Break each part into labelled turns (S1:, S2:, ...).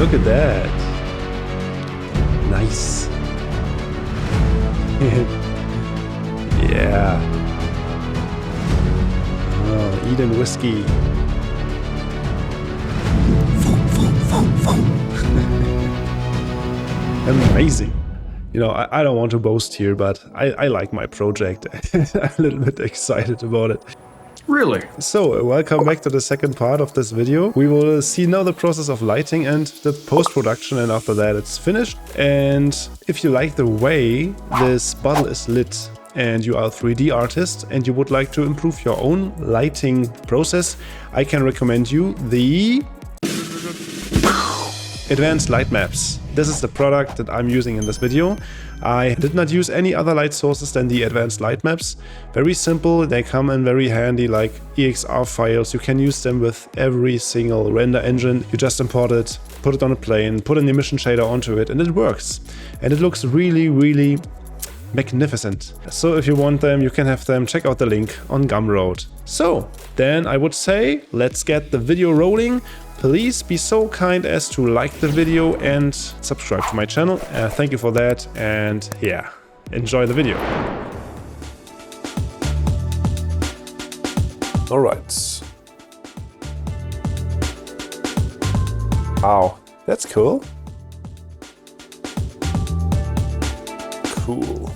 S1: look at that. Nice. Yeah. Oh, Eden whiskey. Amazing. You know, I don't want to boast here, but I like my project. I'm a little bit excited about it.
S2: Really?
S1: So, welcome back to the second part of this video. We will see now the process of lighting and the post-production, and after that it's finished. And if you like the way this bottle is lit and you are a 3D artist and you would like to improve your own lighting process, I can recommend you the Advanced Light Maps. This is the product that I'm using in this video. I did not use any other light sources than the Advanced Light Maps. Very simple, they come in very handy like EXR files. You can use them with every single render engine. You just import it, put it on a plane, put an emission shader onto it, and it works. And it looks really, really magnificent. So if you want them, you can have them. Check out the link on Gumroad. So then I would say, let's get the video rolling. Please be so kind as to like the video and subscribe to my channel. Thank you for that, and yeah, enjoy the video. All right. Wow, that's cool. Cool.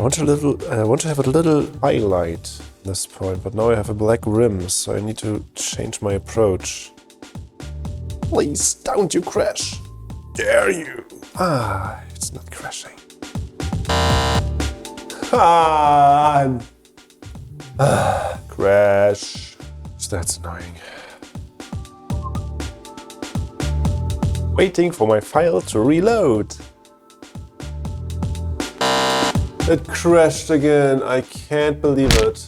S1: I want to have a little highlight at this point, but now I have a black rim, so I need to change my approach. Please, don't you crash! Dare you! Ah, it's not crashing. Crash. That's annoying. Waiting for my file to reload. It crashed again. I can't believe it.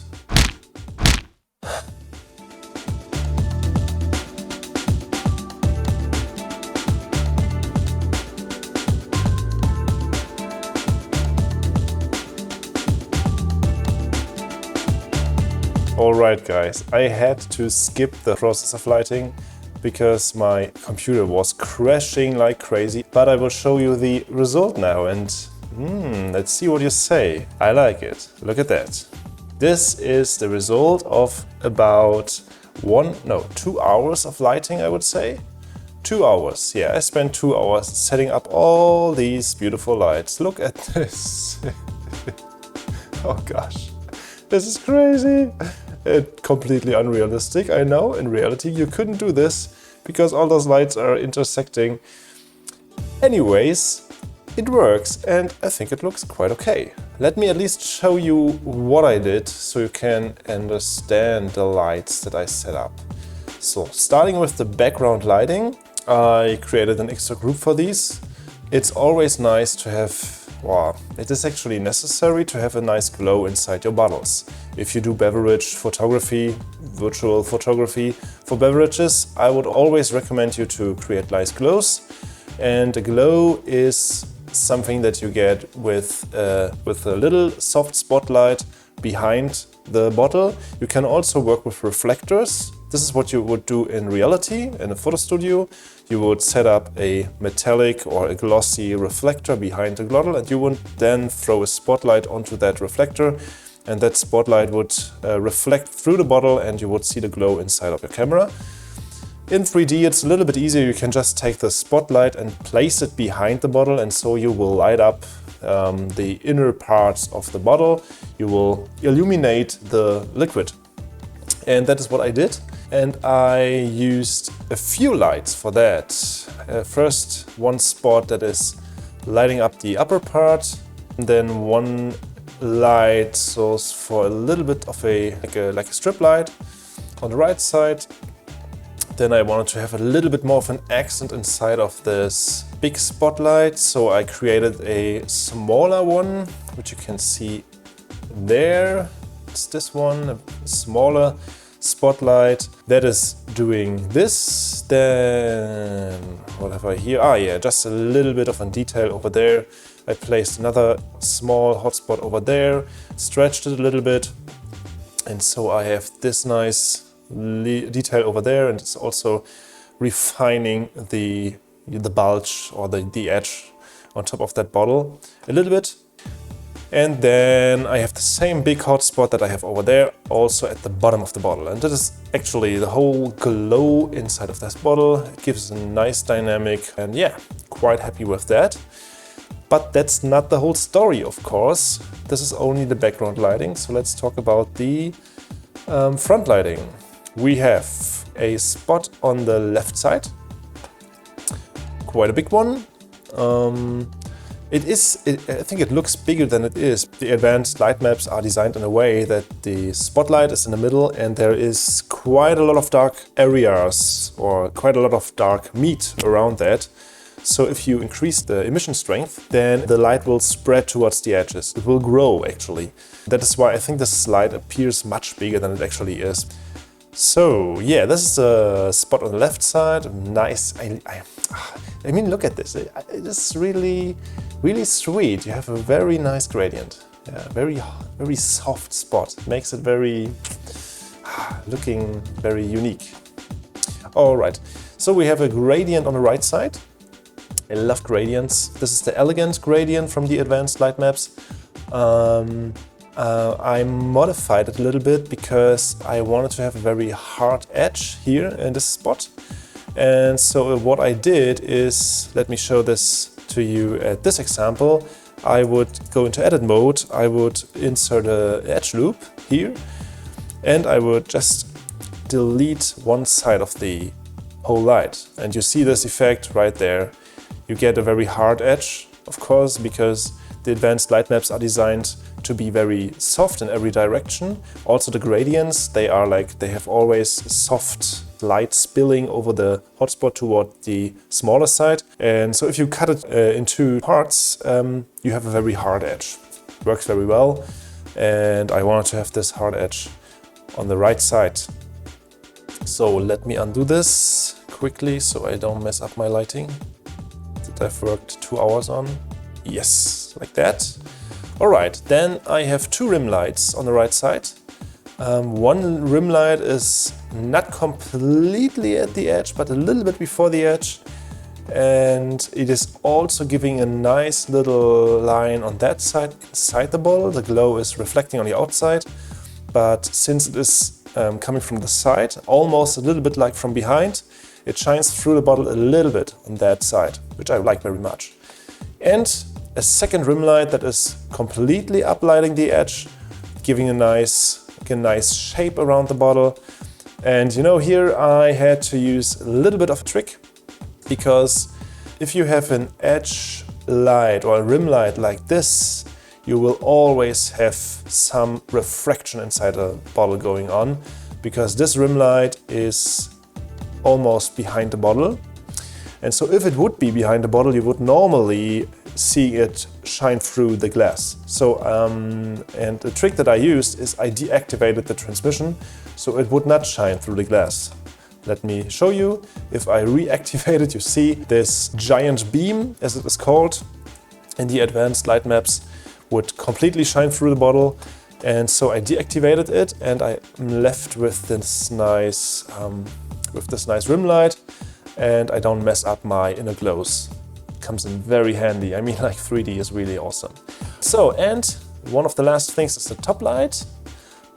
S1: Alright guys, I had to skip the process of lighting because my computer was crashing like crazy, but I will show you the result now, and let's see what you say. I like it. Look at that. This is the result of about 2 hours of lighting, I would say. 2 hours. Yeah, I spent 2 hours setting up all these beautiful lights. Look at this. Oh gosh, this is crazy. It's completely unrealistic. I know, in reality you couldn't do this because all those lights are intersecting. Anyways, it works, and I think it looks quite okay. Let me at least show you what I did so you can understand the lights that I set up. So, starting with the background lighting, I created an extra group for these. It's always nice to have, it is actually necessary to have a nice glow inside your bottles. If you do beverage photography, virtual photography for beverages, I would always recommend you to create nice glows. And a glow is something that you get with a little soft spotlight behind the bottle. You can also work with reflectors. This is what you would do in reality in a photo studio. You would set up a metallic or a glossy reflector behind the bottle, and you would then throw a spotlight onto that reflector, and that spotlight would reflect through the bottle, and you would see the glow inside of your camera. In 3D it's a little bit easier. You can just take the spotlight and place it behind the bottle, and so you will light up the inner parts of the bottle. You will illuminate the liquid. And that is what I did. And I used a few lights for that. First, one spot that is lighting up the upper part, and then one light source for a little bit of like a strip light on the right side. Then I wanted to have a little bit more of an accent inside of this big spotlight, so I created a smaller one, which you can see there. It's this one, smaller, spotlight that is doing this. Then what have I here? Ah yeah, just a little bit of a detail over there. I placed another small hotspot over there, stretched it a little bit, and so I have this nice detail over there, and it's also refining the bulge or the edge on top of that bottle a little bit. And then I have the same big hotspot that I have over there also at the bottom of the bottle, and that is actually the whole glow inside of this bottle. It gives a nice dynamic, and yeah, quite happy with that. But that's not the whole story, of course. This is only the background lighting, so let's talk about the front lighting. We have a spot on the left side, quite a big one. I think it looks bigger than it is. The advanced light maps are designed in a way that the spotlight is in the middle and there is quite a lot of dark areas or quite a lot of dark meat around that. So if you increase the emission strength, then the light will spread towards the edges. It will grow, actually. That is why I think this light appears much bigger than it actually is. So yeah, this is a spot on the left side. Nice. I mean, look at this. It is really sweet. You have a very nice gradient. Yeah, very soft spot. It makes it looking very unique. All right. So we have a gradient on the right side. I love gradients. This is the elegant gradient from the advanced light maps. I modified it a little bit because I wanted to have a very hard edge here in this spot. And so what I did is, let me show this to you at this example. I would go into edit mode, I would insert an edge loop here, and I would just delete one side of the whole light. And you see this effect right there. You get a very hard edge, of course, because the advanced light maps are designed to be very soft in every direction. Also the gradients, they have always soft light spilling over the hotspot toward the smaller side. And so if you cut it in two parts, you have a very hard edge. It works very well. And I wanted to have this hard edge on the right side. So let me undo this quickly so I don't mess up my lighting that I've worked 2 hours on. Yes, like that. All right, then I have two rim lights on the right side. One rim light is not completely at the edge, but a little bit before the edge. And it is also giving a nice little line on that side inside the bottle. The glow is reflecting on the outside, but since it is coming from the side, almost a little bit like from behind, it shines through the bottle a little bit on that side, which I like very much. And a second rim light that is completely uplighting the edge, giving a nice shape around the bottle. And you know, here I had to use a little bit of a trick, because if you have an edge light or a rim light like this, you will always have some refraction inside the bottle going on, because this rim light is almost behind the bottle. And so if it would be behind the bottle, you would normally see it shine through the glass. So, and the trick that I used is I deactivated the transmission so it would not shine through the glass. Let me show you. If I reactivate it, you see this giant beam, as it is called, in the advanced light maps would completely shine through the bottle. And so I deactivated it and I'm left with this nice rim light. And I don't mess up my inner glows. It comes in very handy. I mean, like 3D is really awesome. So, and one of the last things is the top light.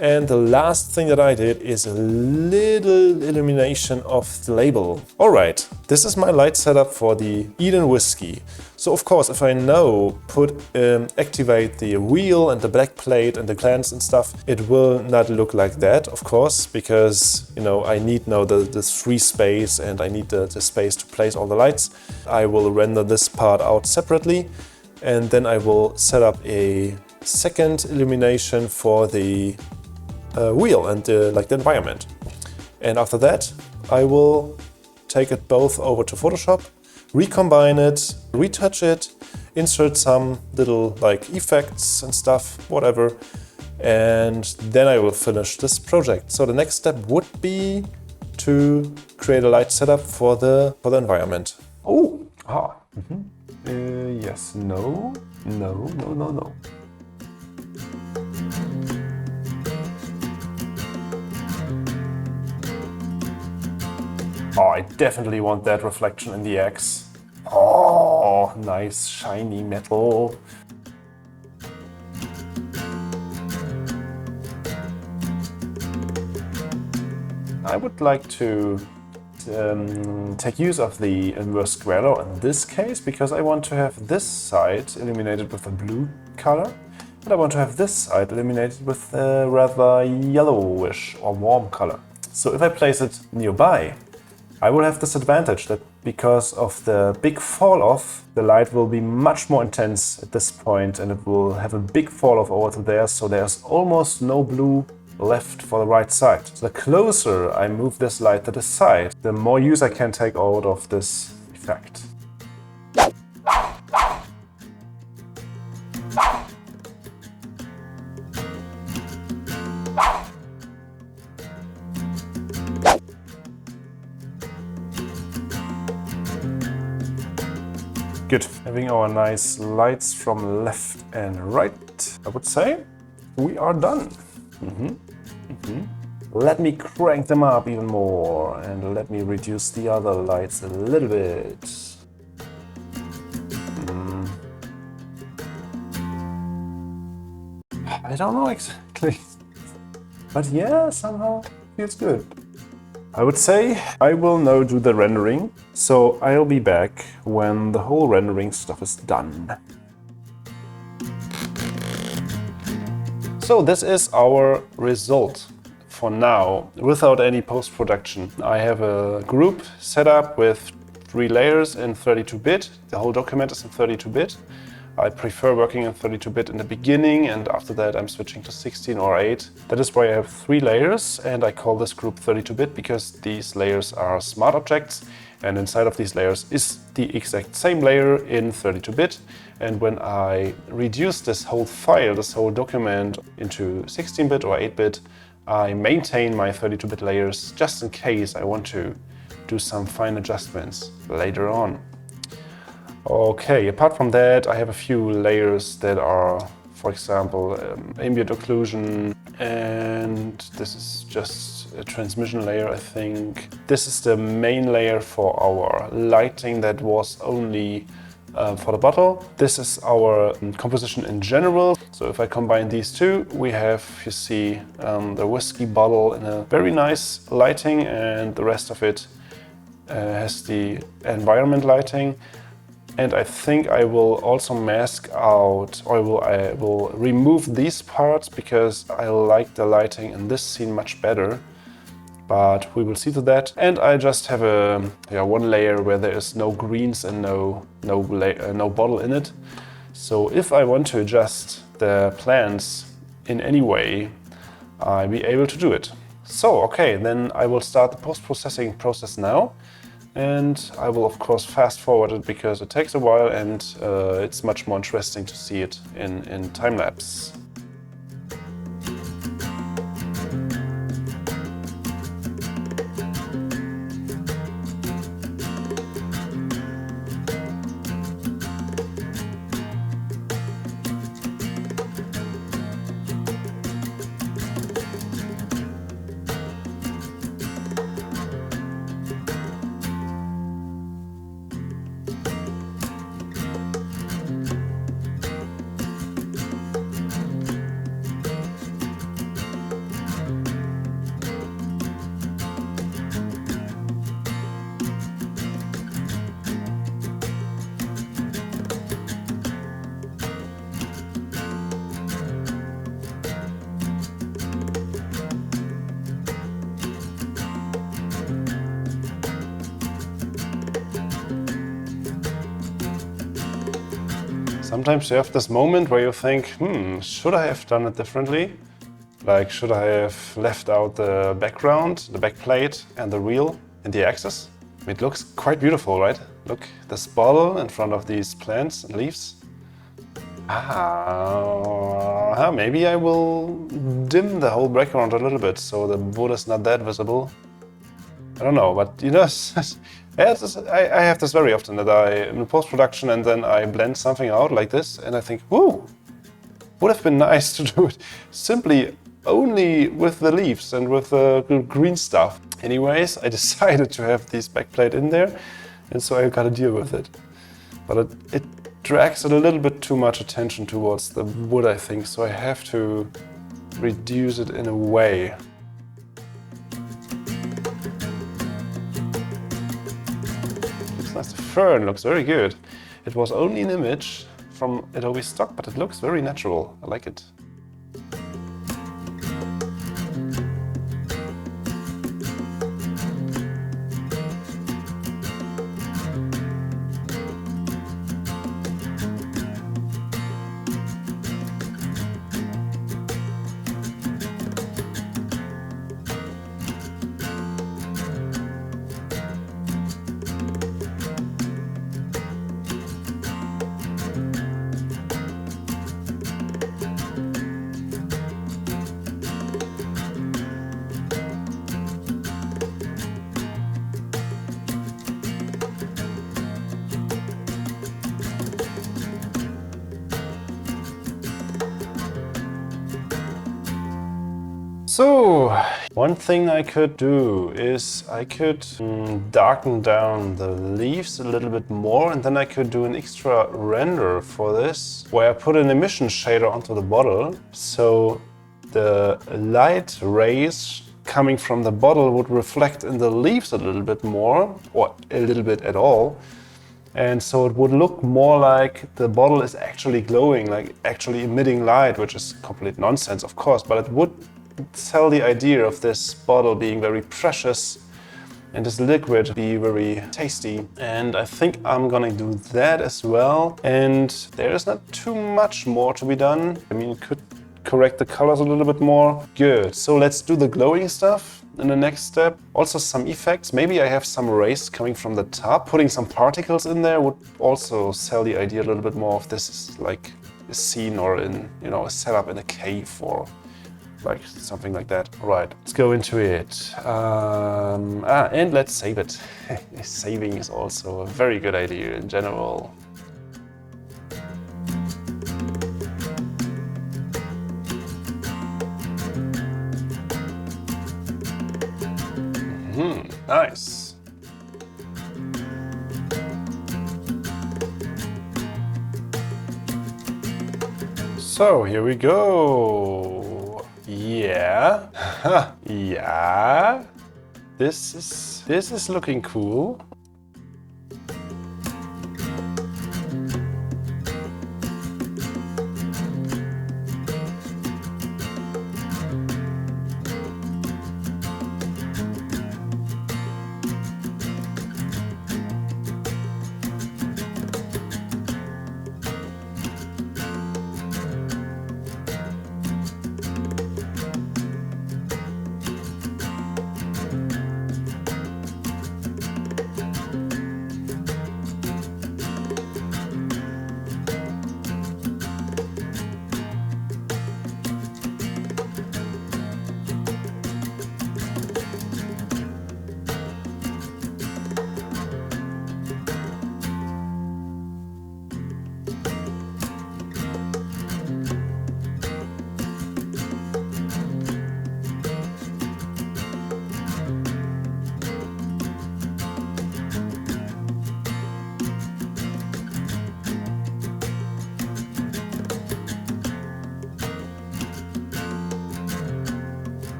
S1: And the last thing that I did is a little illumination of the label. All right, this is my light setup for the Eden Whiskey. So of course, if I now activate the wheel and the back plate and the clamps and stuff, it will not look like that, of course, because, you know, I need now this free space and I need the space to place all the lights. I will render this part out separately, and then I will set up a second illumination for the wheel and the environment. And after that, I will take it both over to Photoshop, recombine it, retouch it, insert some little effects and stuff, whatever, and then I will finish this project. So the next step would be to create a light setup for the environment. Oh, yes, no. Oh, I definitely want that reflection in the X. Oh, nice shiny metal. I would like to take use of the inverse square law in this case, because I want to have this side illuminated with a blue color, and I want to have this side illuminated with a rather yellowish or warm color. So if I place it nearby, I will have this advantage that because of the big fall off, the light will be much more intense at this point, and it will have a big fall off over to there, so there's almost no blue left for the right side. So the closer I move this light to the side, the more use I can take out of this effect. Good. Having our nice lights from left and right, I would say we are done. Let me crank them up even more, and let me reduce the other lights a little bit. I don't know exactly, but yeah, somehow feels good. I would say I will now do the rendering, so I'll be back when the whole rendering stuff is done. So this is our result for now, without any post-production. I have a group set up with 3 layers in 32-bit. The whole document is in 32-bit. I prefer working in 32-bit in the beginning, and after that I'm switching to 16 or 8. That is why I have 3 layers, and I call this group 32-bit because these layers are smart objects, and inside of these layers is the exact same layer in 32-bit. And when I reduce this whole file, this whole document into 16-bit or 8-bit, I maintain my 32-bit layers just in case I want to do some fine adjustments later on. Okay, apart from that, I have a few layers that are, for example, ambient occlusion, and this is just a transmission layer, I think. This is the main layer for our lighting that was only for the bottle. This is our composition in general. So if I combine these two, we have, you see, the whiskey bottle in a very nice lighting, and the rest of it has the environment lighting. And I think I will also mask out, or I will remove these parts because I like the lighting in this scene much better. But we will see to that. And I just have a one layer where there is no greens and no bottle in it. So if I want to adjust the plants in any way, I'll be able to do it. So okay, then I will start the post-processing process now. And I will of course fast forward it because it takes a while, and it's much more interesting to see it in time-lapse. Sometimes you have this moment where you think, should I have done it differently? Like, should I have left out the background, the backplate, and the wheel and the axis? It looks quite beautiful, right? Look, this bottle in front of these plants and leaves.
S2: Maybe I will dim the whole background a little bit so the wood is not that visible. I don't know, but you know, I have this very often that I'm in post-production and then I blend something out like this and I think, whoa, would have been nice to do it simply only with the leaves and with the green stuff. Anyways, I decided to have this backplate in there, and so I gotta deal with it. But it drags a little bit too much attention towards the wood, I think, so I have to reduce it in a way. Looks nice. The fern looks very good. It was only an image from Adobe Stock, but it looks very natural. I like it. So, one thing I could do is I could darken down the leaves a little bit more, and then I could do an extra render for this, where I put an emission shader onto the bottle, so the light rays coming from the bottle would reflect in the leaves a little bit more, or a little bit at all. And so it would look more like the bottle is actually glowing, like actually emitting light, which is complete nonsense, of course, but it would sell the idea of this bottle being very precious and this liquid be very tasty. And I think I'm gonna do that as well. And there is not too much more to be done. I mean, you could correct the colors a little bit more. Good, so let's do the glowing stuff in the next step. Also some effects. Maybe I have some rays coming from the top. Putting some particles in there would also sell the idea a little bit more of this is like a scene or in, you know, a setup in a cave or like something like that. All right, let's go into it. And let's save it. Saving is also a very good idea in general. Nice. So here we go. Yeah, yeah. This is looking cool.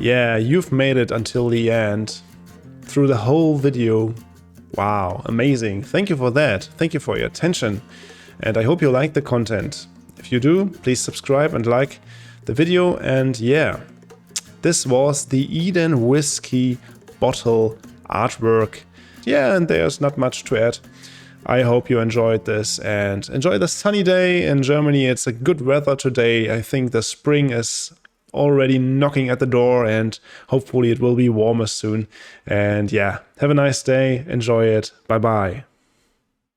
S2: Yeah, you've made it until the end, through the whole video. Wow, amazing. Thank you for that. Thank you for your attention. And I hope you like the content. If you do, please subscribe and like the video. And yeah, this was the Eden Whiskey bottle artwork. Yeah, and there's not much to add. I hope you enjoyed this and enjoy the sunny day in Germany. It's a good weather today. I think the spring is already knocking at the door and hopefully it will be warmer soon. And yeah, have a nice day. Enjoy it. Bye bye.